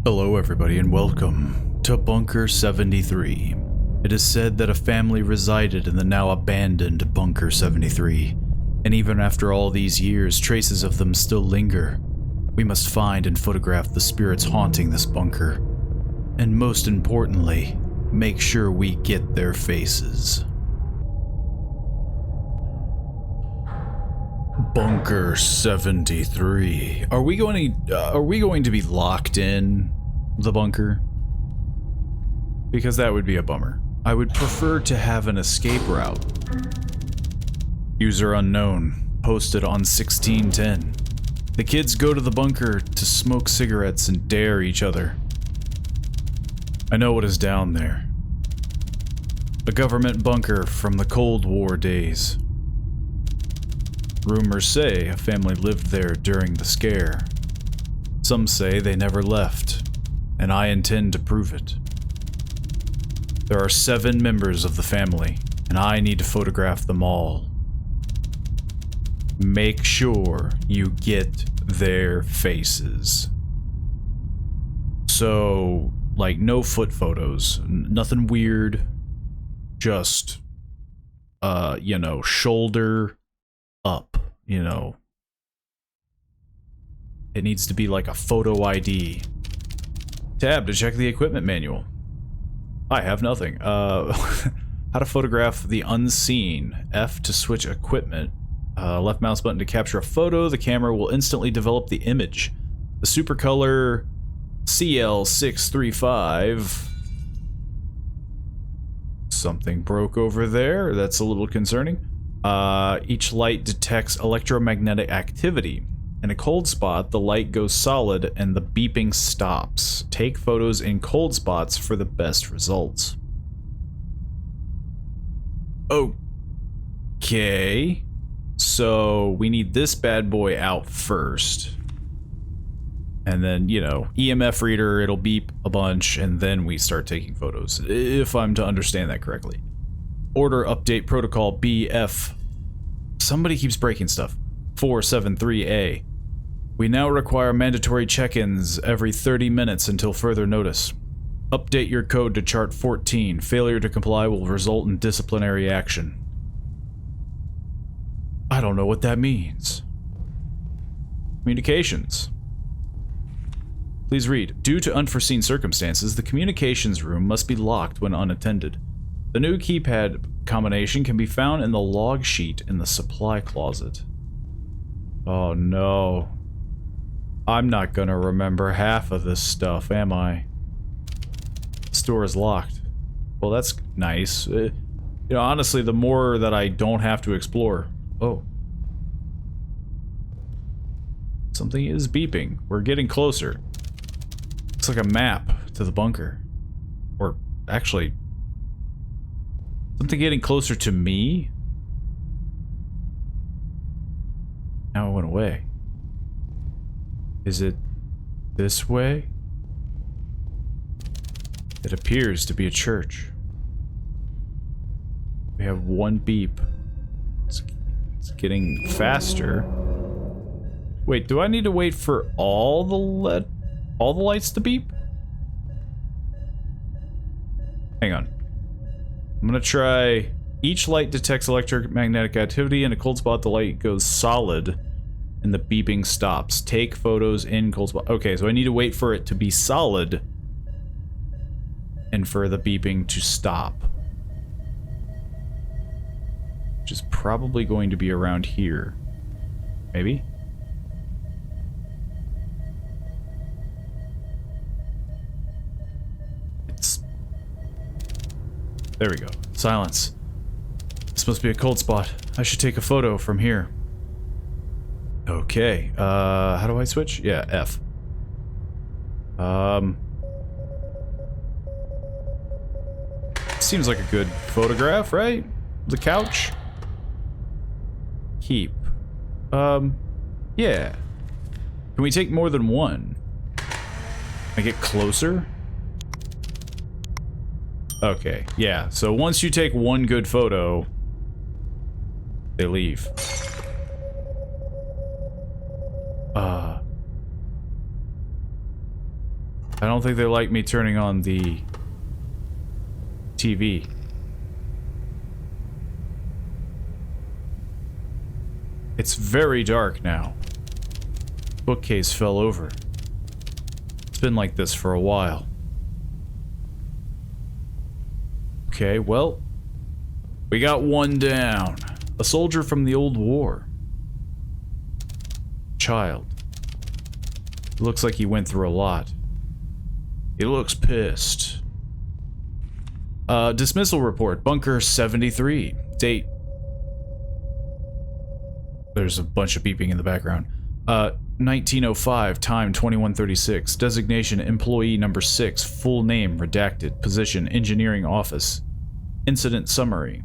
Hello everybody and welcome to Bunker 73. It is said that a family resided in the now abandoned Bunker 73, and even after all these years, traces of them still linger. We must find and photograph the spirits haunting this bunker, and most importantly, make sure we get their faces. Bunker 73. Are we going to be locked in the bunker? Because that would be a bummer. I would prefer to have an escape route. User unknown, posted on 1610. The kids go to the bunker to smoke cigarettes and dare each other. I know what is down there. A government bunker from the Cold War days. Rumors say a family lived there during the scare. Some say they never left, and I intend to prove it. There are 7 members of the family, and I need to photograph them all. Make sure you get their faces. So, like, no foot photos, nothing weird, just, shoulder up, It needs to be like a photo ID. Tab to check the equipment manual. I have nothing. How to photograph the unseen. F to switch equipment. Left mouse button to capture a photo. The camera will instantly develop the image. The Supercolor CL635. Something broke over there. That's a little concerning. Each light detects electromagnetic activity. In a cold spot, the light goes solid and the beeping stops. Take photos in cold spots for the best results. Okay. So we need this bad boy out first. And then, EMF reader, it'll beep a bunch, and then we start taking photos, if I'm to understand that correctly. Order update protocol BF. Somebody keeps breaking stuff. 473A. We now require mandatory check-ins every 30 minutes until further notice. Update your code to chart 14. Failure to comply will result in disciplinary action. I don't know what that means. Communications. Please read. Due to unforeseen circumstances, the communications room must be locked when unattended. The new keypad combination can be found in the log sheet in the supply closet. Oh no. I'm not gonna remember half of this stuff, am I? This door is locked. Well, that's nice. Honestly, the more that I don't have to explore. Oh. Something is beeping. We're getting closer. Looks like a map to the bunker. Or, actually... something getting closer to me? Now it went away. Is it this way? It appears to be a church. We have one beep. It's getting faster. Wait, do I need to wait for all the lights to beep? Hang on. I'm gonna try. Each light detects electromagnetic activity. In a cold spot, the light goes solid and the beeping stops. Take photos in cold spot. Okay, so I need to wait for it to be solid and for the beeping to stop. Which is probably going to be around here. Maybe? There we go. Silence. This must be a cold spot. I should take a photo from here. Okay. How do I switch? Yeah, F. Seems like a good photograph, right? The couch. Keep. Yeah. Can we take more than one? Can I get closer? Okay, yeah. So once you take one good photo, they leave. I don't think they like me turning on the TV. It's very dark now. Bookcase fell over. It's been like this for a while. Okay, well, we got one down. A soldier from the old war. Child. It looks like he went through a lot. He looks pissed. Dismissal report. Bunker 73. Date. There's a bunch of beeping in the background. 1905. Time 2136. Designation employee number 6. Full name redacted. Position engineering office. Incident summary.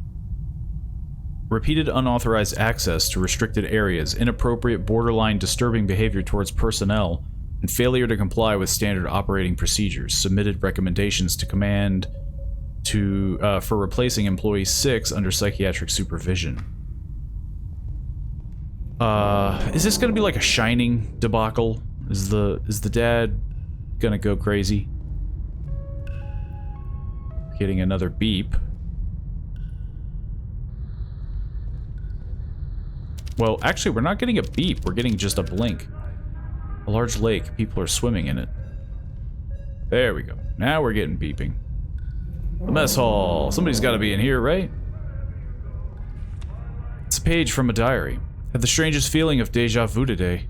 Repeated unauthorized access to restricted areas, inappropriate borderline disturbing behavior towards personnel, and failure to comply with standard operating procedures. Submitted recommendations to command for replacing employee 6 under psychiatric supervision. Is this gonna be like a Shining debacle? Is the dad gonna go crazy? Getting another beep. Well, actually, we're not getting a beep. We're getting just a blink. A large lake. People are swimming in it. There we go. Now we're getting beeping. The mess hall. Somebody's got to be in here, right? It's a page from a diary. Had the strangest feeling of deja vu today.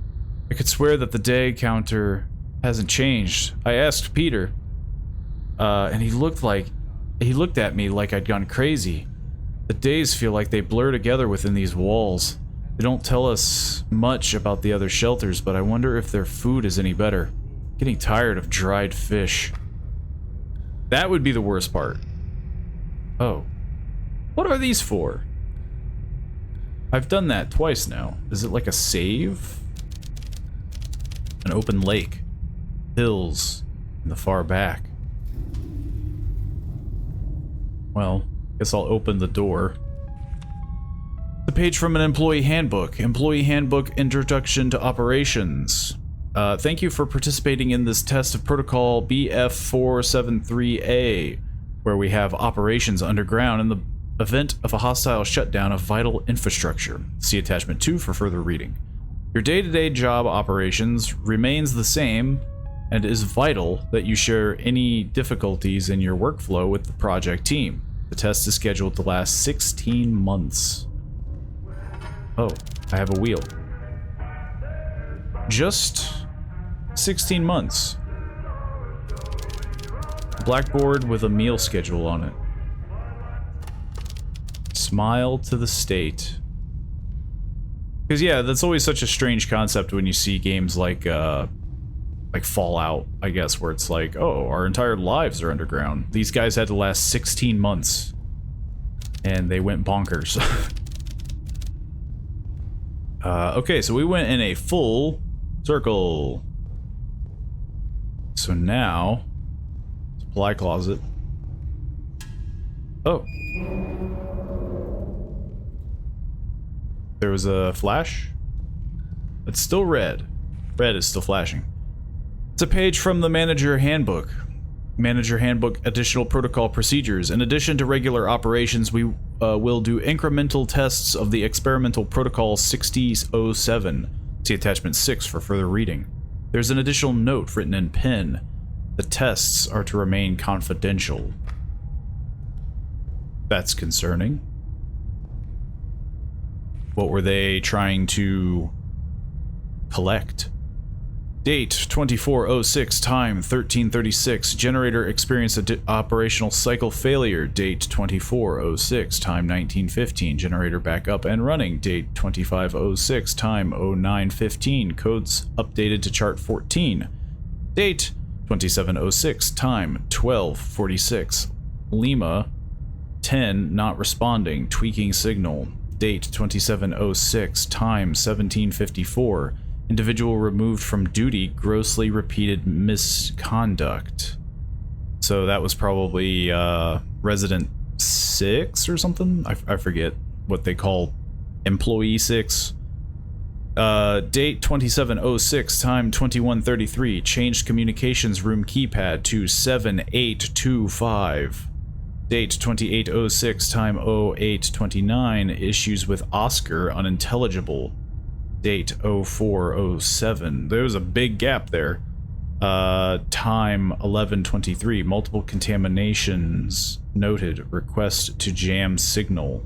I could swear that the day counter hasn't changed. I asked Peter, and he looked at me like I'd gone crazy. The days feel like they blur together within these walls. They don't tell us much about the other shelters, but I wonder if their food is any better. Getting tired of dried fish. That would be the worst part. Oh. What are these for? I've done that twice now. Is it like a save? An open lake. Hills in the far back. Well, guess I'll open the door. The page from an employee handbook. Employee handbook introduction to operations. Thank you for participating in this test of protocol BF473A, where we have operations underground in the event of a hostile shutdown of vital infrastructure. See attachment 2 for further reading. Your day-to-day job operations remains the same, and it is vital that you share any difficulties in your workflow with the project team. The test is scheduled to last 16 months. Oh, I have a wheel. Just 16 months. Blackboard with a meal schedule on it. Smile to the state. Because yeah, that's always such a strange concept when you see games like Fallout, I guess, where it's like, oh, our entire lives are underground. These guys had to last 16 months. And they went bonkers. Okay, so we went in a full circle. So now, supply closet. Oh. There was a flash. It's still red. Red is still flashing. It's a page from the manager handbook. Manager handbook additional protocol procedures. In addition to regular operations, we will do incremental tests of the experimental protocol 6007. See attachment 6 for further reading. There's an additional note written in pen. The tests are to remain confidential. That's concerning. What were they trying to collect? Date 2406, time 1336. Generator experienced operational cycle failure. Date 2406, time 1915. Generator back up and running. Date 2506, time 0915. Codes updated to chart 14. Date 2706, time 1246. Lima 10 not responding, tweaking signal. Date 2706, time 1754. Individual removed from duty, grossly repeated misconduct. So that was probably resident 6 or something? I forget what they call employee 6. Date 2706, time 2133. Changed communications room keypad to 7825. Date 2806, time 0829. Issues with Oscar unintelligible. Date 0407. There was a big gap there. Time 1123. Multiple contaminations noted. Request to jam signal.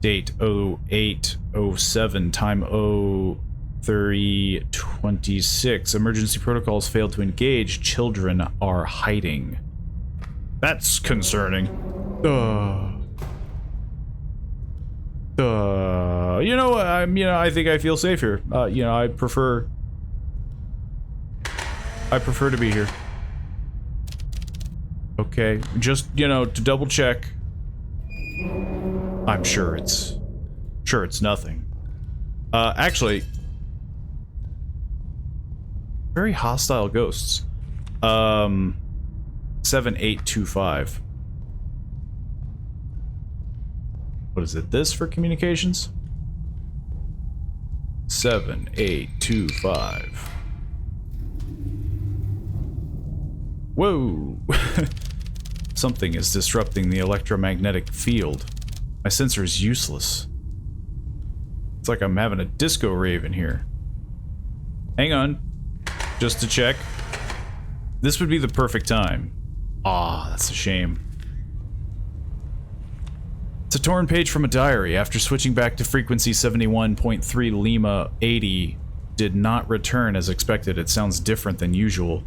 Date 0807, time 0326. Emergency protocols failed to engage. Children are hiding. That's concerning. You know, I think I feel safe here. I prefer to be here. Okay, just, to double check. I'm sure it's nothing. Actually, very hostile ghosts. 7825. What is it? This for communications? 7825. Whoa! Something is disrupting the electromagnetic field. My sensor is useless. It's like I'm having a disco rave in here. Hang on. Just to check. This would be the perfect time. Ah, that's a shame. It's a torn page from a diary. After switching back to frequency 71.3, Lima 80 did not return as expected. It sounds different than usual.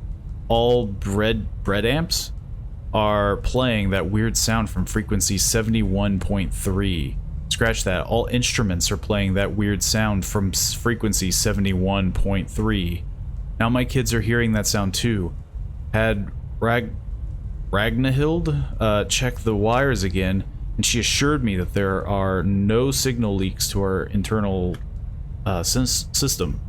All bread amps are playing that weird sound from frequency 71.3. Scratch that. All instruments are playing that weird sound from frequency 71.3. Now my kids are hearing that sound too. Had Ragnahild check the wires again, and she assured me that there are no signal leaks to our internal system.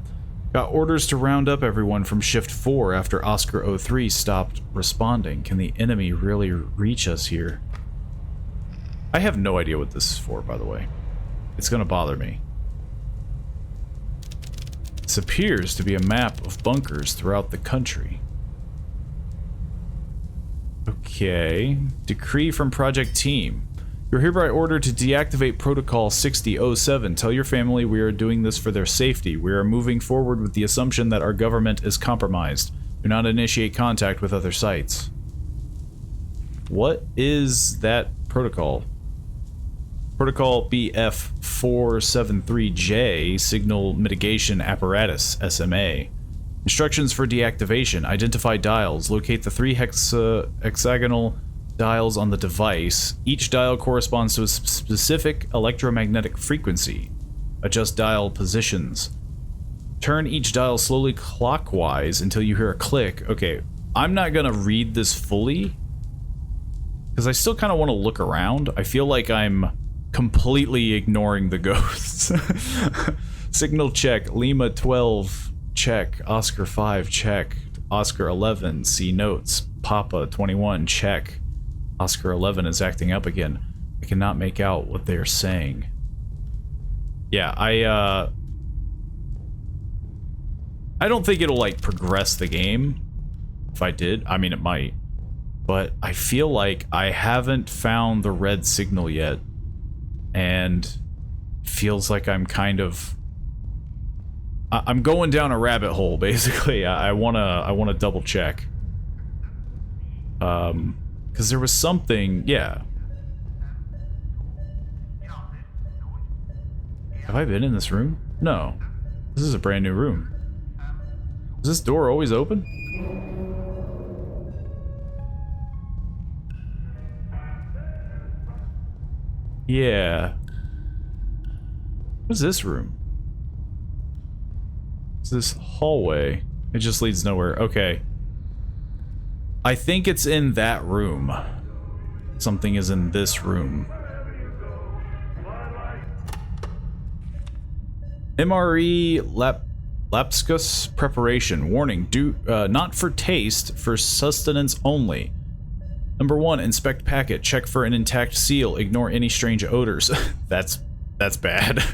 Got orders to round up everyone from Shift 4 after Oscar 03 stopped responding. Can the enemy really reach us here? I have no idea what this is for, by the way. It's gonna bother me. This appears to be a map of bunkers throughout the country. Okay. Decree from Project Team. You're hereby ordered to deactivate Protocol 6007. Tell your family we are doing this for their safety. We are moving forward with the assumption that our government is compromised. Do not initiate contact with other sites. What is that protocol? Protocol BF473J, Signal Mitigation Apparatus, SMA. Instructions for deactivation. Identify dials. Locate the 3 hexagonal dials on the device. Each dial corresponds to a specific electromagnetic frequency. Adjust dial positions. Turn each dial slowly clockwise until you hear a click. Okay, I'm not gonna read this fully because I still kind of want to look around. I feel like I'm completely ignoring the ghosts. Signal check. Lima 12 check. Oscar 5 check. Oscar 11 see notes. Papa 21 check. Oscar 11 is acting up again. I cannot make out what they are saying. Yeah, I don't think it'll, like, progress the game. If I did. I mean, it might. But I feel like I haven't found the red signal yet. And it feels like I'm kind of... I'm going down a rabbit hole, basically. I wanna double check. Because there was something, yeah. Have I been in this room? No. This is a brand new room. Is this door always open? Yeah. What's this room? It's this hallway. It just leads nowhere. Okay. I think it's in that room. Something is in this room. MRE Lapscus preparation. Warning, not for taste, for sustenance only. Number 1, inspect packet. Check for an intact seal. Ignore any strange odors. That's bad.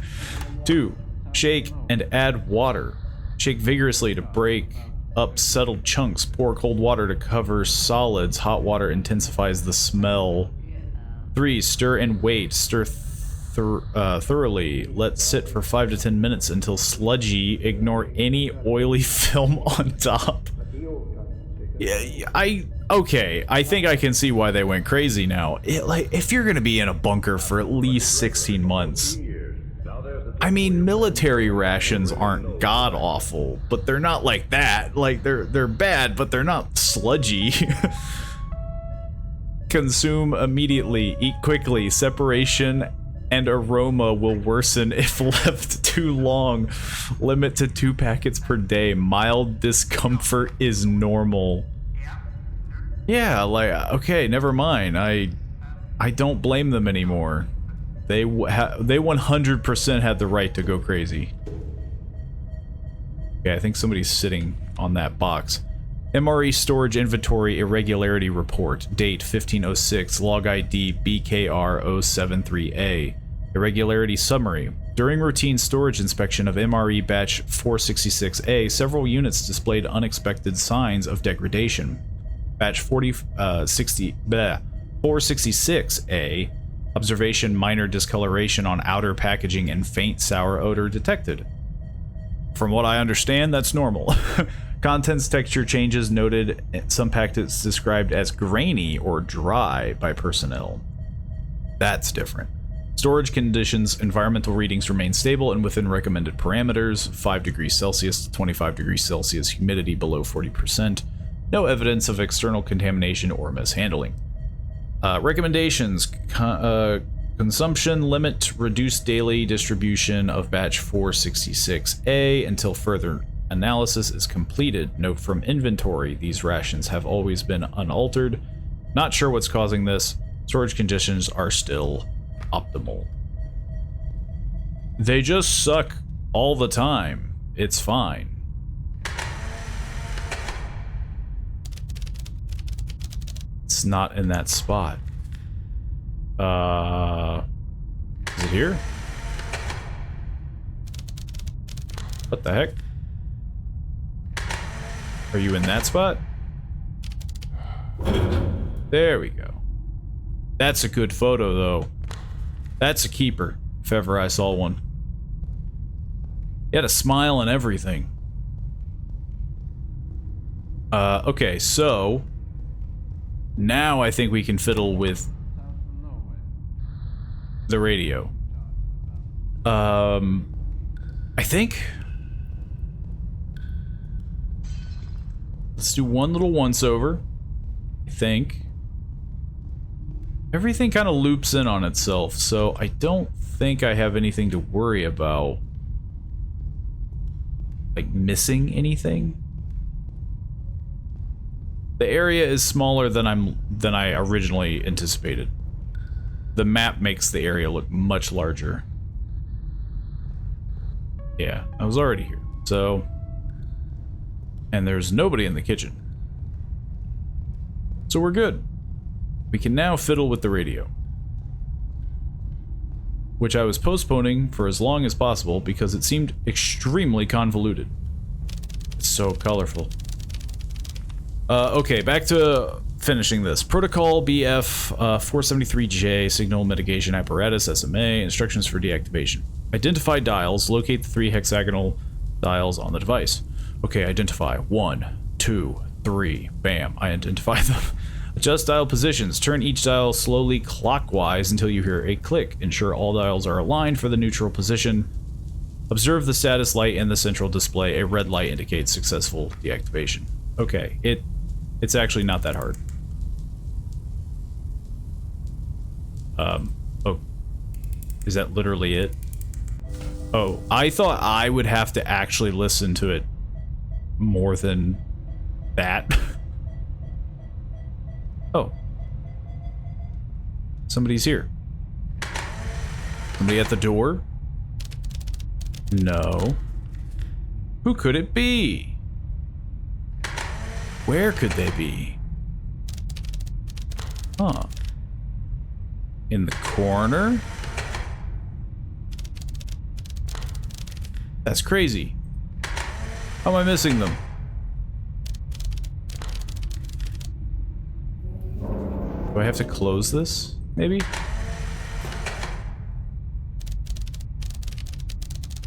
2, Shake and add water. Shake vigorously to break up settled chunks. Pour cold water to cover solids. Hot water intensifies the smell. 3. Stir and wait. Stir thoroughly. Let sit for 5 to 10 minutes until sludgy. Ignore any oily film on top. Yeah, okay, I think I can see why they went crazy now. Like, if you're gonna be in a bunker for at least 16 months, I mean, military rations aren't god-awful, but they're not like that. Like, they're bad, but they're not sludgy. Consume immediately, eat quickly, separation and aroma will worsen if left too long. Limit to 2 packets per day. Mild discomfort is normal. Yeah, like, okay, never mind. I don't blame them anymore. They 100% had the right to go crazy. Okay, I think somebody's sitting on that box. MRE storage inventory irregularity report. Date 1506. Log ID BKR073A. Irregularity summary. During routine storage inspection of MRE batch 466A, several units displayed unexpected signs of degradation. Batch 466A. Observation: minor discoloration on outer packaging and faint sour odor detected. From what I understand, that's normal. Contents texture changes noted. Some packets described as grainy or dry by personnel. That's different. Storage conditions: environmental readings remain stable and within recommended parameters. 5 degrees Celsius to 25 degrees Celsius, humidity below 40%. No evidence of external contamination or mishandling. Recommendations: consumption limit, reduce daily distribution of batch 466A until further analysis is completed. Note from inventory: these rations have always been unaltered. Not sure what's causing this. Storage conditions are still optimal. They just suck all the time. It's fine. It's not in that spot. Is it here? What the heck? Are you in that spot? There we go. That's a good photo, though. That's a keeper, if ever I saw one. He had a smile and everything. Okay, so now I think we can fiddle with the radio. I think. Let's do one little once over. I think. Everything kind of loops in on itself, so I don't think I have anything to worry about. Like missing anything. The area is smaller than I originally anticipated. The map makes the area look much larger. Yeah, I was already here. So, and there's nobody in the kitchen. So we're good. We can now fiddle with the radio, which I was postponing for as long as possible because it seemed extremely convoluted. It's so colorful. Okay, back to finishing this. Protocol BF 473J, signal mitigation apparatus, SMA, instructions for deactivation. Identify dials, locate the 3 hexagonal dials on the device. Okay, identify. 1, 2, 3, bam, I identify them. Adjust dial positions. Turn each dial slowly clockwise until you hear a click. Ensure all dials are aligned for the neutral position. Observe the status light in the central display. A red light indicates successful deactivation. Okay, it's actually not that hard. Oh, is that literally it? Oh, I thought I would have to actually listen to it more than that. Oh. Somebody's here. Somebody at the door? No. Who could it be? Where could they be? Huh. In the corner? That's crazy. How am I missing them? Do I have to close this? Maybe?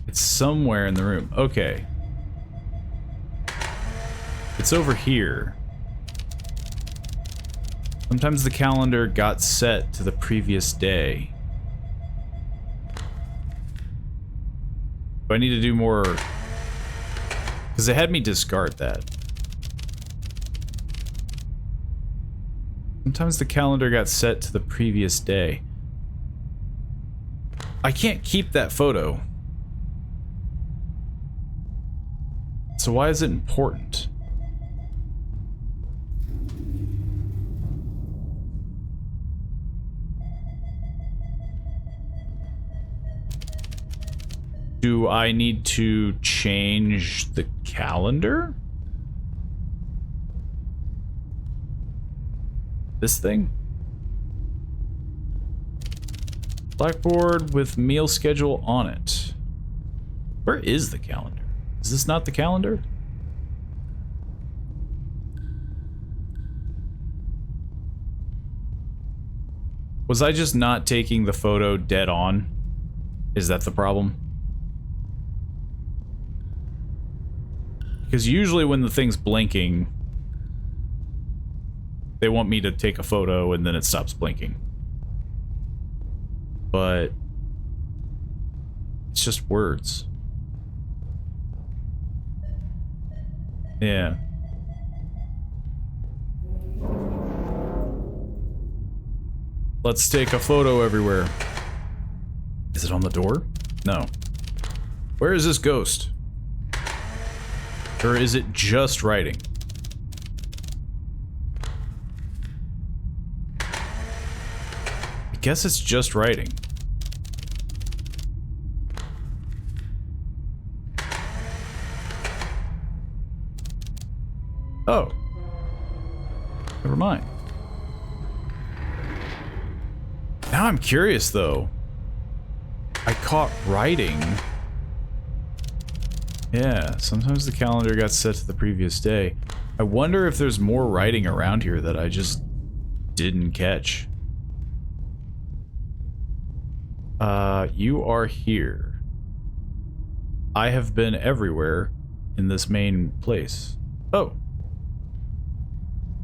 It's somewhere in the room. Okay. It's over here. Sometimes the calendar got set to the previous day. Do I need to do more? Because it had me discard that. Sometimes the calendar got set to the previous day. I can't keep that photo. So why is it important? Do I need to change the calendar? This thing? Blackboard with meal schedule on it. Where is the calendar? Is this not the calendar? Was I just not taking the photo dead on? Is that the problem? Because usually when the thing's blinking, they want me to take a photo and then it stops blinking. But it's just words. Yeah. Let's take a photo everywhere. Is it on the door? No. Where is this ghost? Or is it just writing? I guess it's just writing. Oh. Never mind. Now I'm curious, though. I caught writing. Yeah, sometimes the calendar got set to the previous day. I wonder if there's more writing around here that I just didn't catch. You are here. I have been everywhere in this main place. Oh.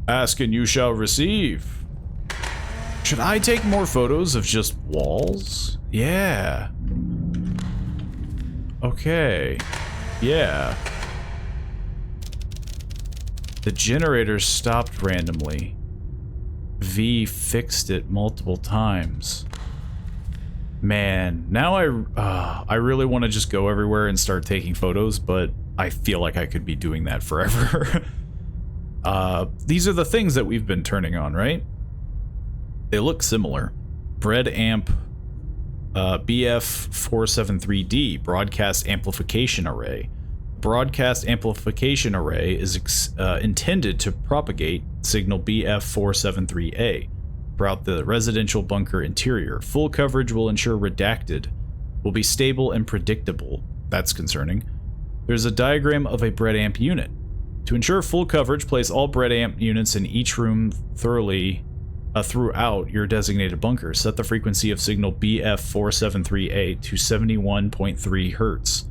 Ask and you shall receive. Should I take more photos of just walls? Yeah. Okay. Yeah. The generator stopped randomly. V fixed it multiple times. Man, now I really want to just go everywhere and start taking photos, but I feel like I could be doing that forever. These are the things that we've been turning on, right? They look similar. Bread amp BF473D, broadcast amplification array. Broadcast amplification array is intended to propagate signal BF473A throughout the residential bunker interior. Full coverage will ensure redacted will be stable and predictable. That's concerning. There's a diagram of a bread amp unit. To ensure full coverage, place all bread amp units in each room thoroughly throughout your designated bunker. Set the frequency of signal BF473A to 71.3 Hertz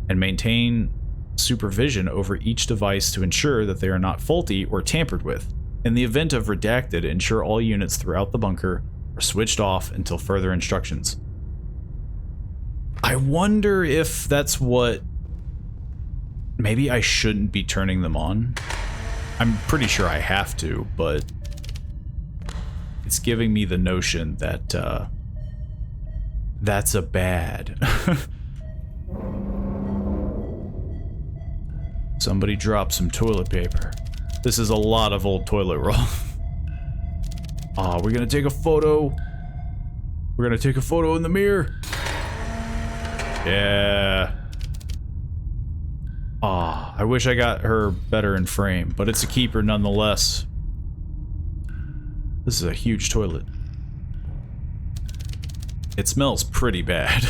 and maintain supervision over each device to ensure that they are not faulty or tampered with. In the event of redacted, ensure all units throughout the bunker are switched off until further instructions. I wonder if that's what... Maybe I shouldn't be turning them on. I'm pretty sure I have to, but it's giving me the notion that that's a bad. Somebody dropped some toilet paper. This is a lot of old toilet roll. We're gonna take a photo. We're gonna take a photo in the mirror. Yeah. I wish I got her better in frame, but it's a keeper nonetheless. This is a huge toilet. It smells pretty bad.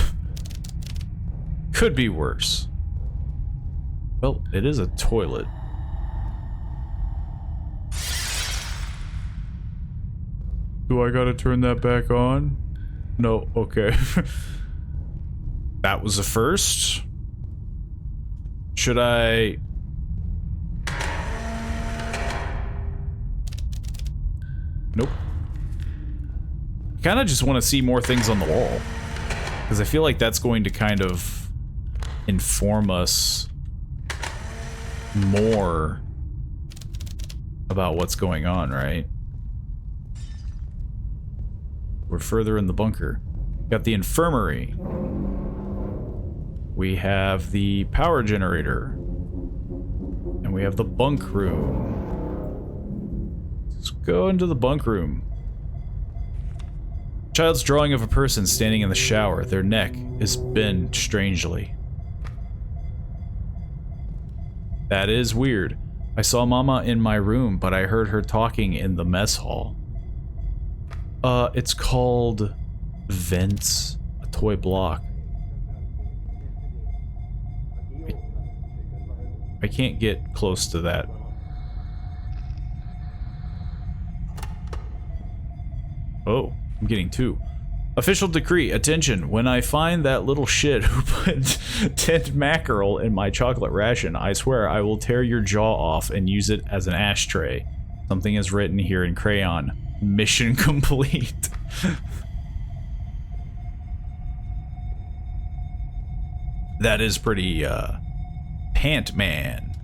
Could be worse. Well, it is a toilet. Do I gotta turn that back on? No, okay. That was a first. Should I... Nope. Kinda just want to see more things on the wall. Because I feel like that's going to kind of inform us more about what's going on, right? We're further in the bunker. Got the infirmary. We have the power generator. And we have the bunk room. Let's go into the bunk room. Child's drawing of a person standing in the shower. Their neck is bent strangely. That is weird. I saw Mama in my room, but I heard her talking in the mess hall. It's called Vents, a toy block. I can't get close to that. Oh, I'm getting two. Official decree, attention, when I find that little shit who put tinned mackerel in my chocolate ration, I swear I will tear your jaw off and use it as an ashtray. Something is written here in crayon. Mission complete. That is pretty, Pant Man.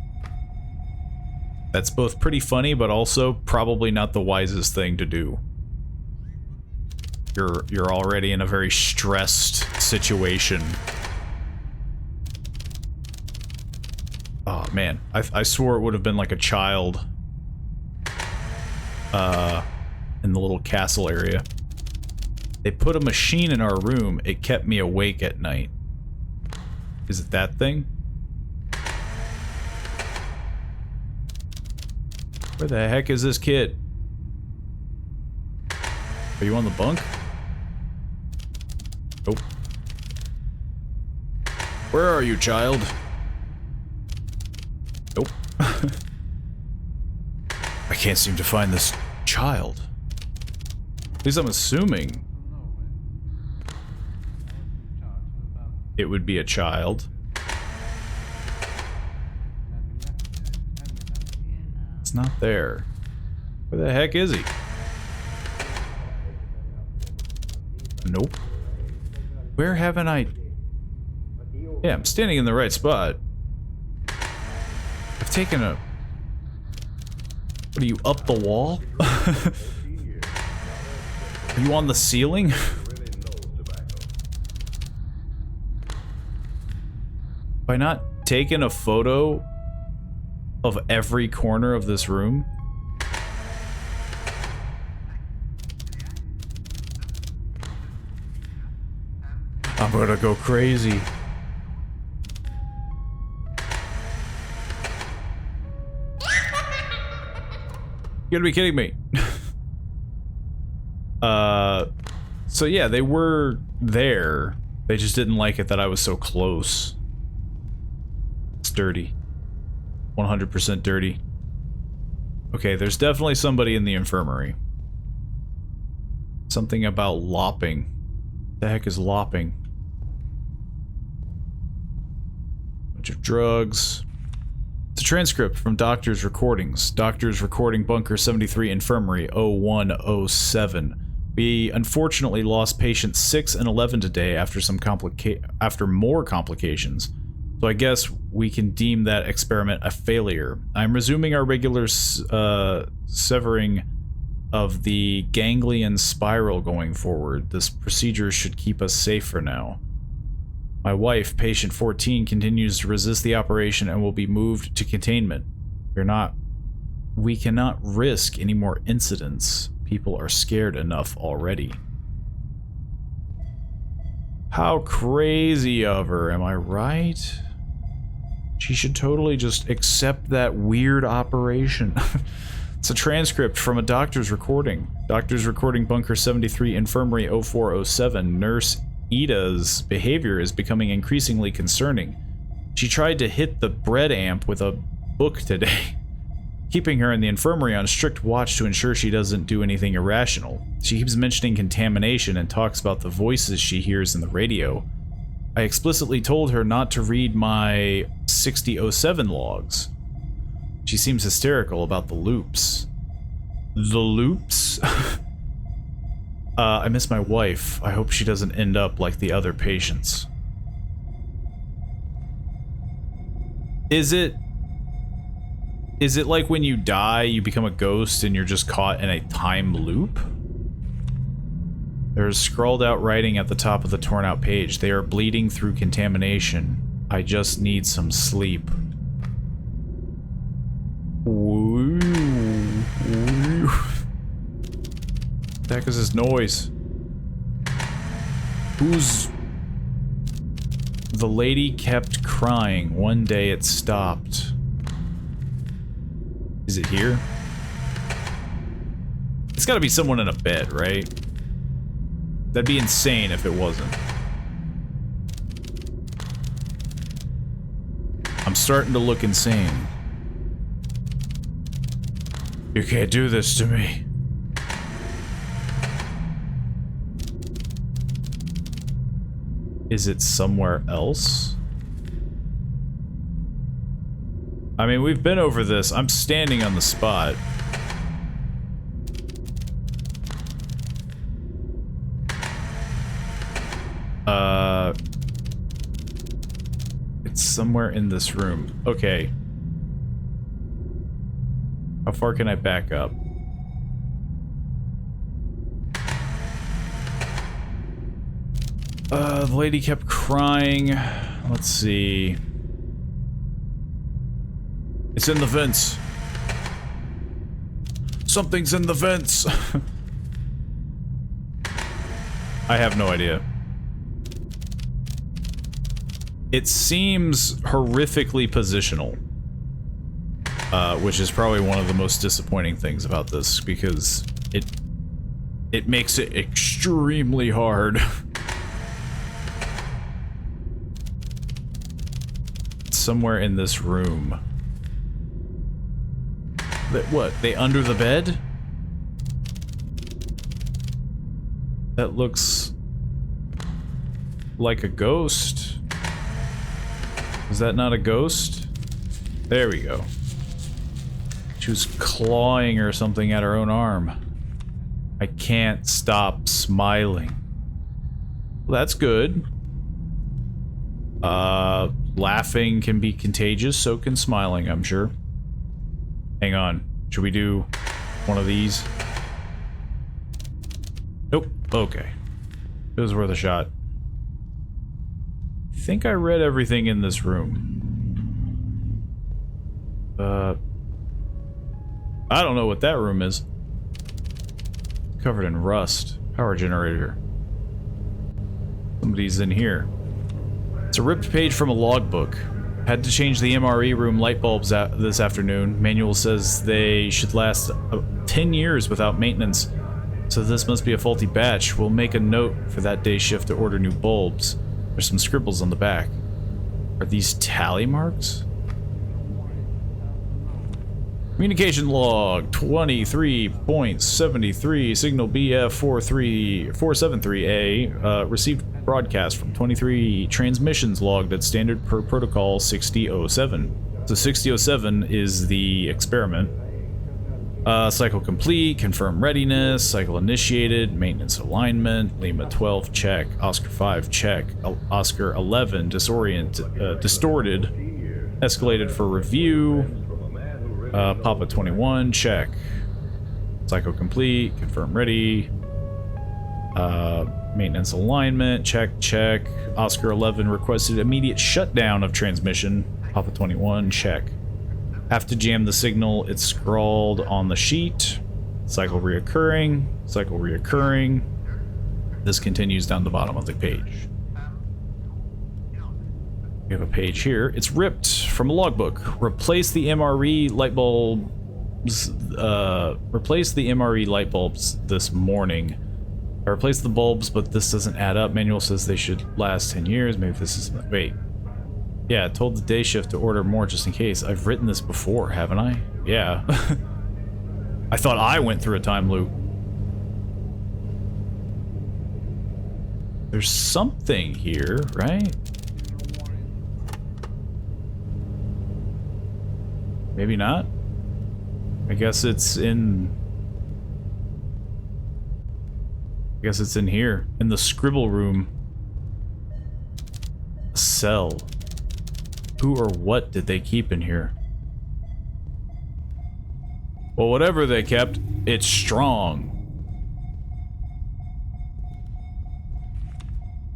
That's both pretty funny, but also probably not the wisest thing to do. You're already in a very stressed situation. Oh man, I swore it would have been like a child in the little castle area. They put a machine in our room. It kept me awake at night. Is it that thing? Where the heck is this kid? Are you on the bunk? Nope. Where are you, child? Nope. I can't seem to find this child. At least I'm assuming it would be a child. It's not there. Where the heck is he? Nope. Where haven't I... Yeah, I'm standing in the right spot. I've taken a... What are you, up the wall? Are you on the ceiling? Have I not taken a photo of every corner of this room? I'm gonna go crazy. You gotta be kidding me. So yeah, they were there. They just didn't like it that I was so close. It's dirty. 100% dirty. Okay, there's definitely somebody in the infirmary. Something about lopping. What the heck is lopping? Bunch of drugs. It's a transcript from doctor's recordings. Doctor's recording bunker 73 infirmary 0107. We unfortunately lost patients 6 and 11 today after more complications. So I guess we can deem that experiment a failure. I'm resuming our regular severing of the ganglion spiral going forward. This procedure should keep us safe for now. My wife, patient 14, continues to resist the operation and will be moved to containment. We cannot risk any more incidents. People are scared enough already. How crazy of her, am I right? She should totally just accept that weird operation. It's a transcript from a doctor's recording. Doctor's recording bunker 73, infirmary 0407. Nurse Ida's behavior is becoming increasingly concerning. She tried to hit the bread amp with a book today, keeping her in the infirmary on strict watch to ensure she doesn't do anything irrational. She keeps mentioning contamination and talks about the voices she hears in the radio. I explicitly told her not to read my 6007 logs. She seems hysterical about the loops. The loops? I miss my wife. I hope she doesn't end up like the other patients. Is it like when you die, you become a ghost and you're just caught in a time loop? There's scrawled out writing at the top of the torn out page. They are bleeding through contamination. I just need some sleep. What the heck is this noise? Who's... The lady kept crying. One day it stopped. Is it here? It's gotta be someone in a bed, right? That'd be insane if it wasn't. I'm starting to look insane. You can't do this to me. Is it somewhere else? I mean, we've been over this. I'm standing on the spot. It's somewhere in this room. Okay. How far can I back up? The lady kept crying. Let's see. It's in the vents. Something's in the vents. I have no idea. It seems horrifically positional. Which is probably one of the most disappointing things about this, because it makes it extremely hard. Somewhere in this room. What? They under the bed? That looks like a ghost. Is that not a ghost? There we go. She was clawing or something at her own arm. I can't stop smiling. Well, that's good. Laughing can be contagious, so can smiling, I'm sure. Hang on. Should we do one of these? Nope. Okay. It was worth a shot. I think I read everything in this room. I don't know what that room is. Covered in rust. Power generator. Somebody's in here. It's a ripped page from a logbook. Had to change the MRE room light bulbs this afternoon. Manual says they should last 10 years without maintenance. So this must be a faulty batch. We'll make a note for that day shift to order new bulbs. There's some scribbles on the back. Are these tally marks? Communication log 23.73 signal BF473A received broadcast from 23 transmissions logged at standard per protocol 6007. So 6007 is the experiment. Cycle complete, confirm readiness, cycle initiated, maintenance alignment, Lima 12 check, Oscar 5 check, Oscar 11 distorted, escalated for review. Papa 21, check. Cycle complete, confirm ready. Maintenance alignment, check. Oscar 11 requested immediate shutdown of transmission. Papa 21, check. Have to jam the signal, it's scrawled on the sheet. Cycle reoccurring, cycle reoccurring. This continues down the bottom of the page. We have a page here. It's ripped from a logbook. Replace the MRE light bulbs. Replace the MRE light bulbs this morning. I replaced the bulbs, but this doesn't add up. Manual says they should last 10 years. Maybe this is... Wait. Yeah, I told the day shift to order more just in case. I've written this before, haven't I? Yeah. I thought I went through a time loop. There's something here, right? Maybe not. I guess it's in... I guess it's in here. In the scribble room. A cell. Who or what did they keep in here? Well, whatever they kept, it's strong.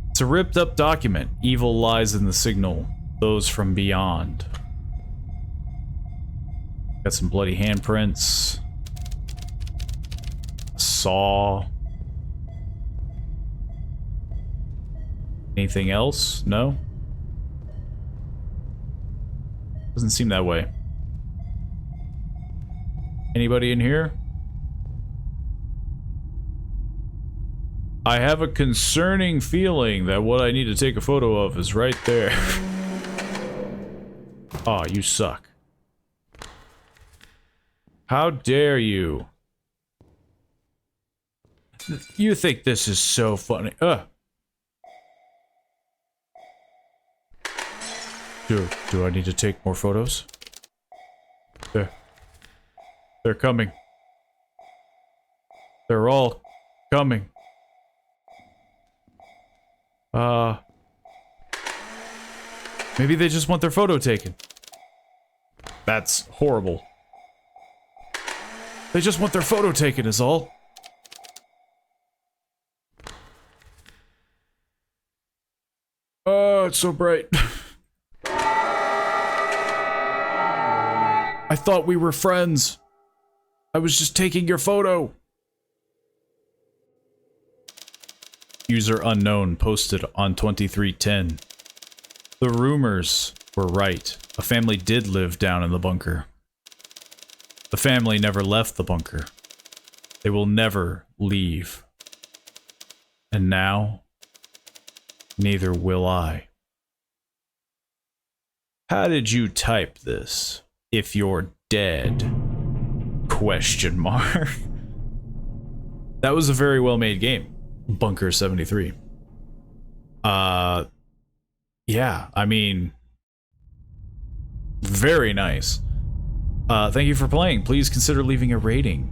It's a ripped up document. Evil lies in the signal. Those from beyond. Got some bloody handprints. A saw. Anything else? No? Doesn't seem that way. Anybody in here? I have a concerning feeling that what I need to take a photo of is right there. Aw, you suck. How dare you? You think this is so funny. Do I need to take more photos? They're coming. They're all coming. Maybe they just want their photo taken. That's horrible. They just want their photo taken is all. Oh, it's so bright. I thought we were friends. I was just taking your photo. User unknown posted on 2310. The rumors were right. A family did live down in the bunker. The family never left the bunker. They will never leave. And now, neither will I. How did you type this? If you're dead? Question mark. That was a very well made game. Bunker 73. Yeah, I mean, very nice. Thank you for playing. Please consider leaving a rating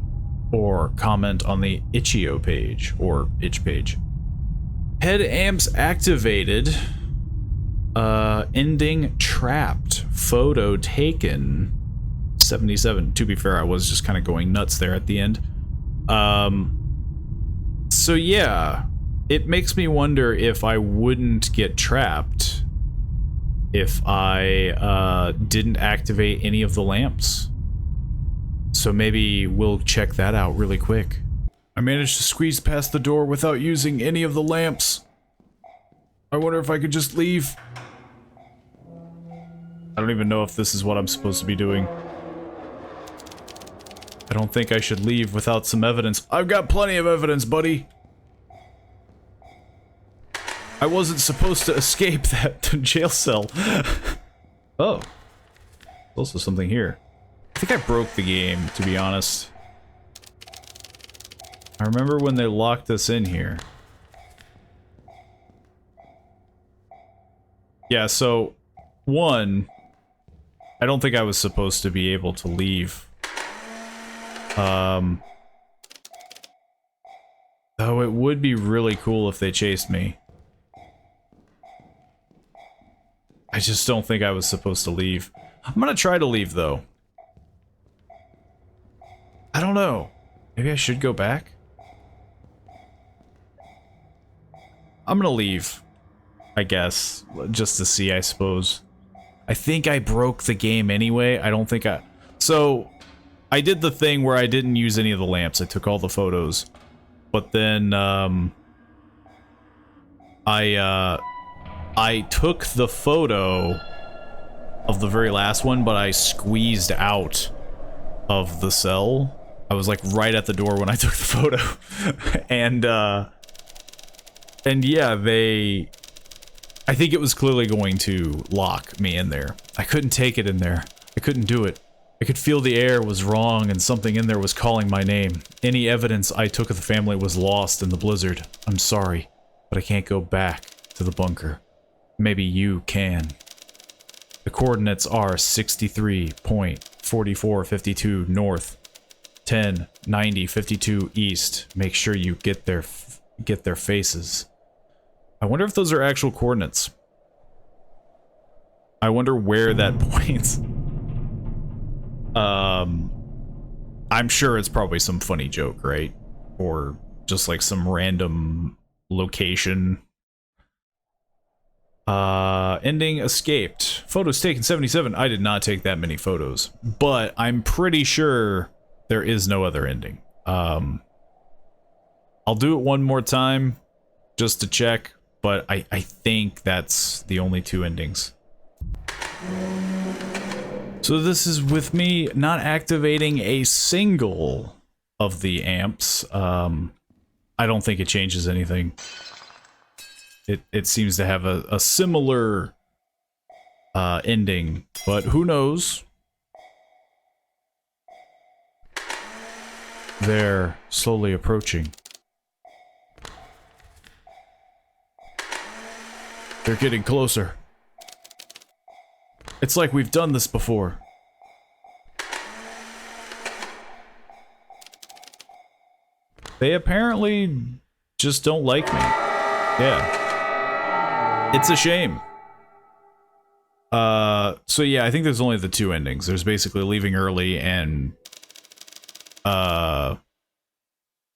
or comment on the itchio page or itch page. Head amps activated. Ending trapped. Photo taken. 77. To be fair, I was just kind of going nuts there at the end. So yeah, it makes me wonder if I wouldn't get trapped if I didn't activate any of the lamps. So maybe we'll check that out really quick. I managed to squeeze past the door without using any of the lamps. I wonder if I could just leave. I don't even know if this is what I'm supposed to be doing. I don't think I should leave without some evidence. I've got plenty of evidence, buddy. I wasn't supposed to escape that jail cell. Oh. There's also something here. I think I broke the game, to be honest. I remember when they locked us in here. Yeah, so... One, I don't think I was supposed to be able to leave. Though it would be really cool if they chased me. I just don't think I was supposed to leave. I'm gonna try to leave, though. I don't know. Maybe I should go back? I'm gonna leave. I guess. Just to see, I suppose. I think I broke the game anyway. I don't think I... So... I did the thing where I didn't use any of the lamps. I took all the photos. But then, I took the photo of the very last one, but I squeezed out of the cell. I was like right at the door when I took the photo. And yeah, I think it was clearly going to lock me in there. I couldn't take it in there. I couldn't do it. I could feel the air was wrong and something in there was calling my name. Any evidence I took of the family was lost in the blizzard. I'm sorry, but I can't go back to the bunker. Maybe you can. The coordinates are 63.4452 north, 109052 east. Make sure you get their faces. I wonder if those are actual coordinates. I wonder where that points. I'm sure it's probably some funny joke, right? Or just like some random location. Ending escaped. Photos taken 77. I did not take that many photos, but I'm pretty sure there is no other ending. I'll do it one more time just to check, but I think that's the only two endings. So this is with me not activating a single of the amps. I don't think it changes anything. It seems to have a similar ending, but who knows? They're slowly approaching. They're getting closer. It's like we've done this before. They apparently just don't like me. Yeah. It's a shame. So yeah, I think there's only the two endings. There's basically leaving early and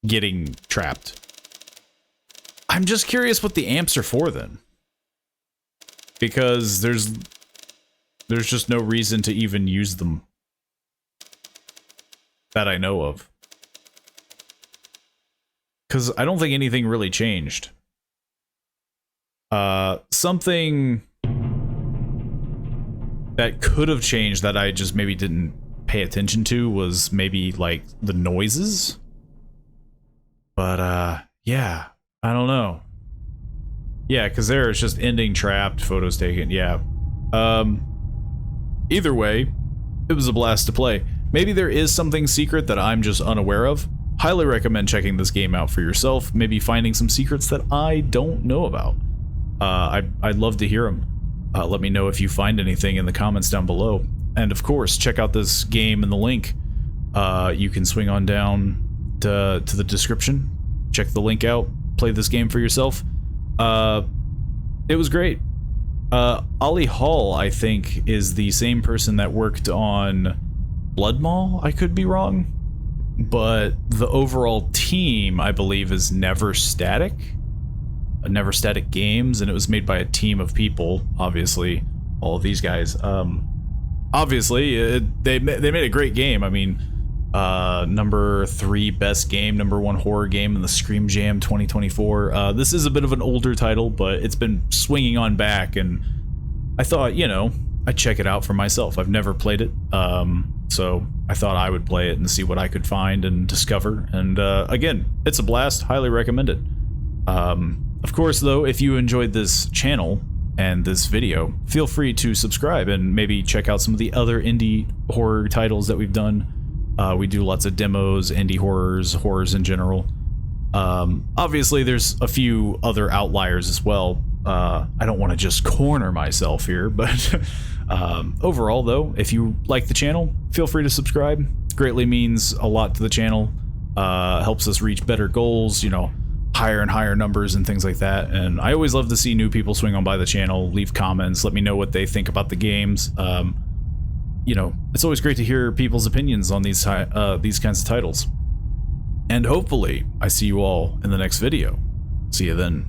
getting trapped. I'm just curious what the amps are for then. Because there's just no reason to even use them that I know of. Because I don't think anything really changed. Something that could have changed that I just maybe didn't pay attention to was maybe like the noises. But yeah, I don't know. Yeah, because there it's just ending trapped, photos taken, yeah. Either way, it was a blast to play. Maybe there is something secret that I'm just unaware of. Highly recommend checking this game out for yourself, maybe finding some secrets that I don't know about. I'd love to hear them. Let me know if you find anything in the comments down below. And of course, check out this game in the link. You can swing on down to the description, check the link out, play this game for yourself. It was great. Ollie Hall, I think, is the same person that worked on Blood Mall. I could be wrong, but the overall team, I believe, is Never Static. Never Static Games, and it was made by a team of people. Obviously, all of these guys. Obviously, they made a great game. I mean, number 3 best game, number 1 horror game in the Scream Jam 2024. This is a bit of an older title, but it's been swinging on back, and I thought, you know, I'd check it out for myself. I've never played it, so I thought I would play it and see what I could find and discover. And again, it's a blast. Highly recommend it. Of course, though, if you enjoyed this channel and this video, feel free to subscribe and maybe check out some of the other indie horror titles that we've done. We do lots of demos, indie horrors in general. Obviously, there's a few other outliers as well. I don't want to just corner myself here, but overall, though, if you like the channel, feel free to subscribe. It greatly means a lot to the channel. Helps us reach better goals, you know, higher and higher numbers and things like that. And I always love to see new people swing on by the channel, leave comments, let me know what they think about the games. You know, it's always great to hear people's opinions on these kinds of titles. And hopefully, I see you all in the next video. See you then.